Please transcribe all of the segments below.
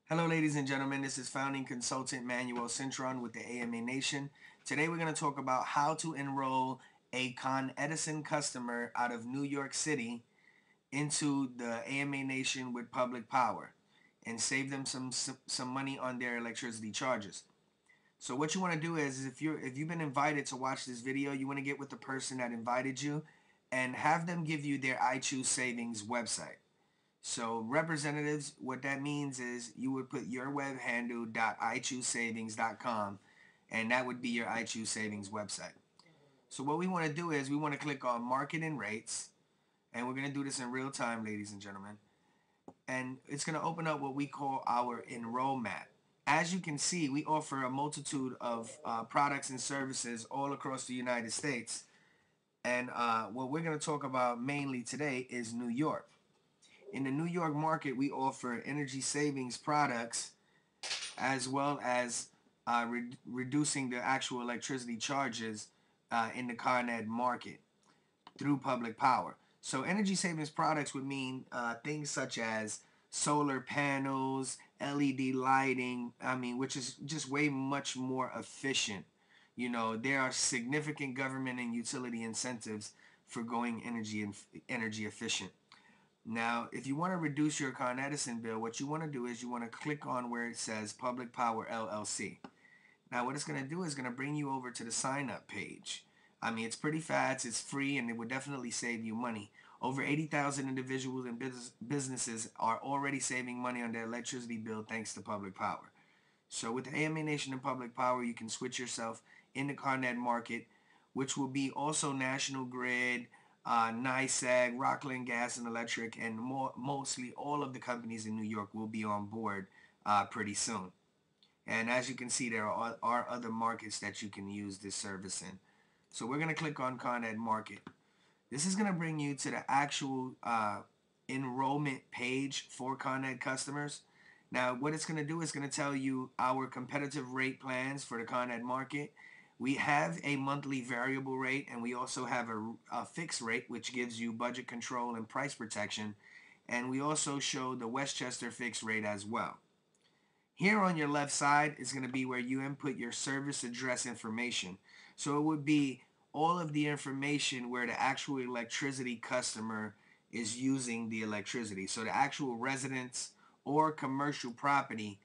Hello, ladies and gentlemen. This is founding consultant Manuel Cintron with the AMA Nation. Today, we're going to talk about how to enroll a Con Edison customer out of New York City into the AMA Nation with public power and save them some money on their electricity charges. So, what you want to do is if you've been invited to watch this video, you want to get with the person that invited you and have them give you their I Choose Savings website. So representatives, what that means is you would put your web handle .ichoosesavings.com, and that would be your I Choose Savings website. So what we want to do is we want to click on market and rates, and we're going to do this in real time, ladies and gentlemen. And it's going to open up what we call our Enroll map. As you can see, we offer a multitude of products and services all across the United States. And what we're going to talk about mainly today is New York. In the New York market, we offer energy savings products as well as reducing the actual electricity charges in the Con Ed market through public power. So energy savings products would mean things such as solar panels, LED lighting, which is just way much more efficient. There are significant government and utility incentives for going energy efficient. Now, if you want to reduce your Con Edison bill, what you want to do is you want to click on where it says Public Power LLC. Now, what it's going to do is going to bring you over to the sign up page. It's pretty fast, it's free, and it would definitely save you money. Over 80,000 individuals and businesses are already saving money on their electricity bill thanks to public power. So with the AMA Nation and public power, you can switch yourself in the Con Ed market, which will be also National Grid, NISAG, Rockland Gas and Electric, and mostly all of the companies in New York will be on board pretty soon. And as you can see, there are other markets that you can use this service in. So we're going to click on Con Ed Market. This is going to bring you to the actual enrollment page for Con Ed customers. Now, what it's going to do is going to tell you our competitive rate plans for the Con Ed market. We have a monthly variable rate, and we also have a fixed rate, which gives you budget control and price protection. And we also show the Westchester fixed rate as well. Here on your left side is going to be where you input your service address information. So it would be all of the information where the actual electricity customer is using the electricity. So the actual residence or commercial property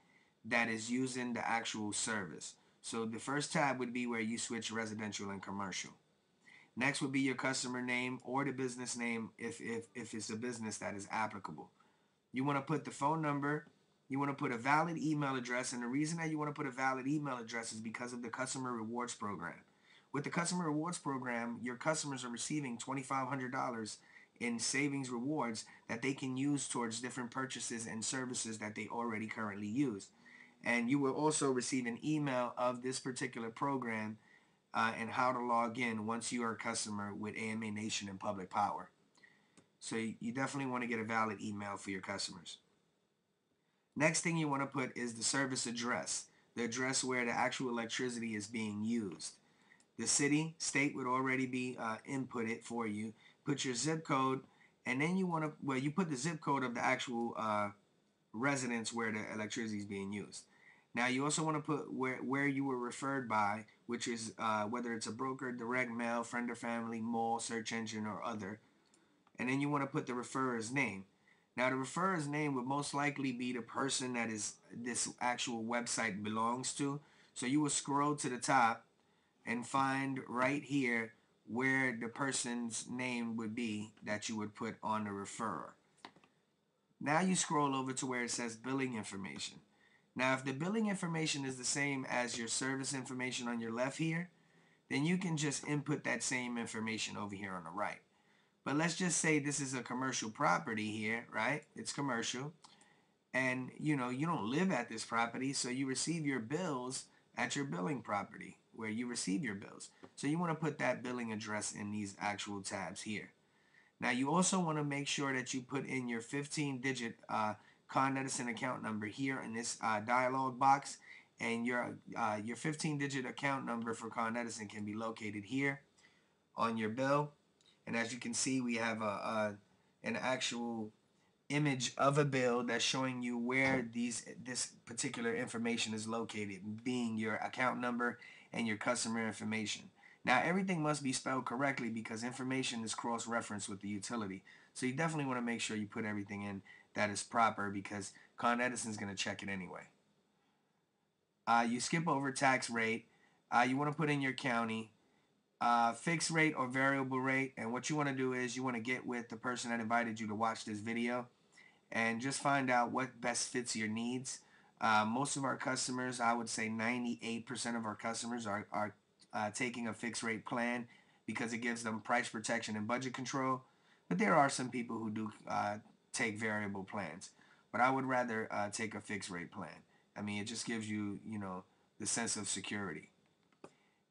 that is using the actual service. So the first tab would be where you switch residential and commercial. Next would be your customer name or the business name if it's a business that is applicable. You want to put the phone number. You want to put a valid email address. And the reason that you want to put a valid email address is because of the customer rewards program. With the customer rewards program, your customers are receiving $2,500 in savings rewards that they can use towards different purchases and services that they already currently use. And you will also receive an email of this particular program and how to log in once you are a customer with AMA Nation and Public Power. So you definitely want to get a valid email for your customers. Next thing you want to put is the service address, the address where the actual electricity is being used. The city, state would already be inputted for you. Put your zip code, and then you want to, you put the zip code of the actual residence where the electricity is being used. Now you also want to put where you were referred by, which is whether it's a broker, direct mail, friend or family, mall, search engine, or other. And then you want to put the referrer's name. Now the referrer's name would most likely be the person that is this actual website belongs to. So you will scroll to the top and find right here where the person's name would be that you would put on the referrer. Now you scroll over to where it says billing information. Now, if the billing information is the same as your service information on your left here, then you can just input that same information over here on the right. But let's just say this is a commercial property here, right? It's commercial. And, you don't live at this property, so you receive your bills at your billing property where you receive your bills. So you want to put that billing address in these actual tabs here. Now, you also want to make sure that you put in your 15-digit Con Edison account number here in this dialog box, and your 15-digit account number for Con Edison can be located here on your bill. And as you can see, we have an actual image of a bill that's showing you where this particular information is located, being your account number and your customer information. Now everything must be spelled correctly because information is cross-referenced with the utility. So you definitely want to make sure you put everything in that is proper because Con Edison's going to check it anyway. You skip over tax rate. You want to put in your county, fixed rate or variable rate. And what you want to do is you want to get with the person that invited you to watch this video and just find out what best fits your needs. Most of our customers, I would say 98% of our customers are taking a fixed rate plan because it gives them price protection and budget control. But there are some people who do take variable plans. But I would rather take a fixed rate plan. I mean, it just gives you, the sense of security.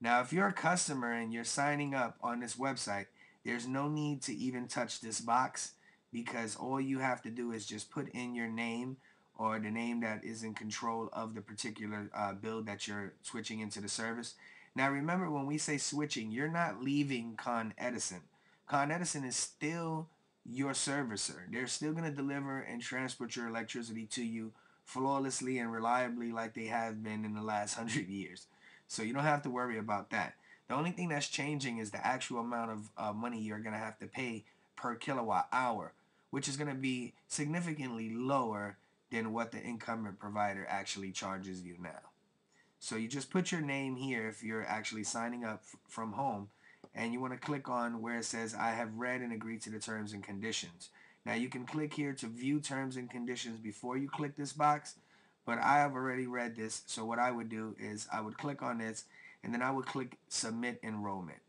Now, if you're a customer and you're signing up on this website, there's no need to even touch this box because all you have to do is just put in your name or the name that is in control of the particular build that you're switching into the service. Now, remember when we say switching, you're not leaving Con Edison. Con Edison is still your servicer. They're still going to deliver and transport your electricity to you flawlessly and reliably like they have been in the last 100 years. So you don't have to worry about that. The only thing that's changing is the actual amount of money you're going to have to pay per kilowatt hour, which is going to be significantly lower than what the incumbent provider actually charges you now. So you just put your name here if you're actually signing up from home, and you want to click on where it says I have read and agreed to the terms and conditions. Now you can click here to view terms and conditions before you click this box, but I have already read this, so what I would do is I would click on this and then I would click submit enrollment.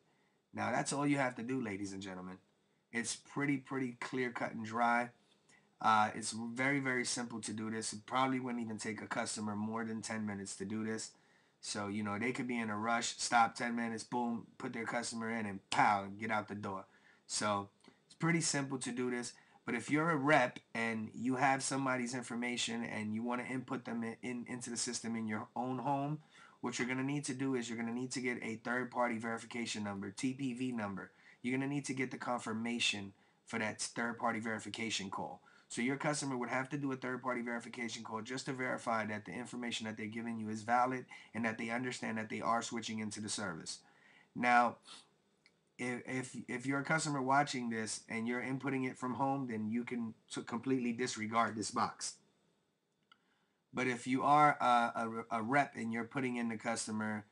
Now that's all you have to do, ladies and gentlemen. It's pretty clear cut and dry. It's very simple to do this. It probably wouldn't even take a customer more than 10 minutes to do this. So, they could be in a rush, stop 10 minutes, boom, put their customer in and pow, get out the door. So it's pretty simple to do this. But if you're a rep and you have somebody's information and you want to input them into the system in your own home, what you're going to need to do is you're going to need to get a third-party verification number, TPV number. You're going to need to get the confirmation for that third-party verification call. So your customer would have to do a third-party verification call just to verify that the information that they're giving you is valid and that they understand that they are switching into the service. Now, if you're a customer watching this and you're inputting it from home, then you can completely disregard this box. But if you are a rep and you're putting in the customer,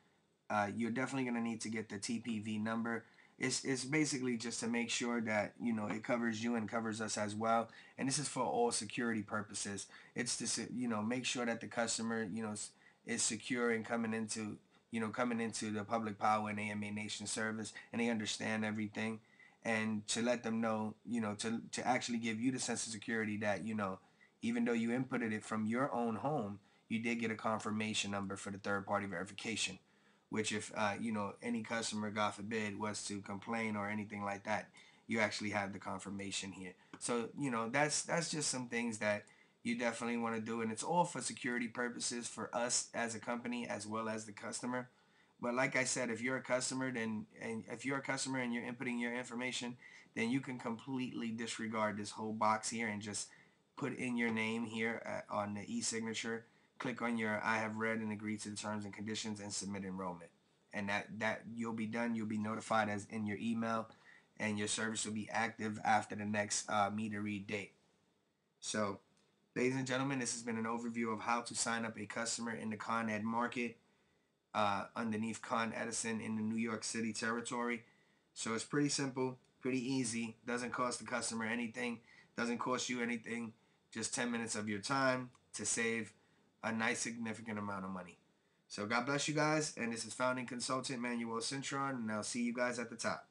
you're definitely going to need to get the TPV number. It's basically just to make sure that it covers you and covers us as well. And this is for all security purposes. It's to make sure that the customer is secure and coming into the public power and AMA Nation service, and they understand everything, and to let them know to actually give you the sense of security that even though you inputted it from your own home, you did get a confirmation number for the third party verification, which if any customer, God forbid, was to complain or anything like that, you actually have the confirmation here. So that's just some things that you definitely want to do, and it's all for security purposes for us as a company as well as the customer. But like I said, if you're a customer, and you're inputting your information, then you can completely disregard this whole box here and just put in your name here on the e-signature. Click on your I have read and agreed to the terms and conditions and submit enrollment. And that you'll be done. You'll be notified as in your email, and your service will be active after the next meter read date. So, ladies and gentlemen, this has been an overview of how to sign up a customer in the Con Ed market underneath Con Edison in the New York City territory. So it's pretty simple, pretty easy. Doesn't cost the customer anything. Doesn't cost you anything. Just 10 minutes of your time to save a nice significant amount of money. So God bless you guys. And this is founding consultant Manuel Cintron. And I'll see you guys at the top.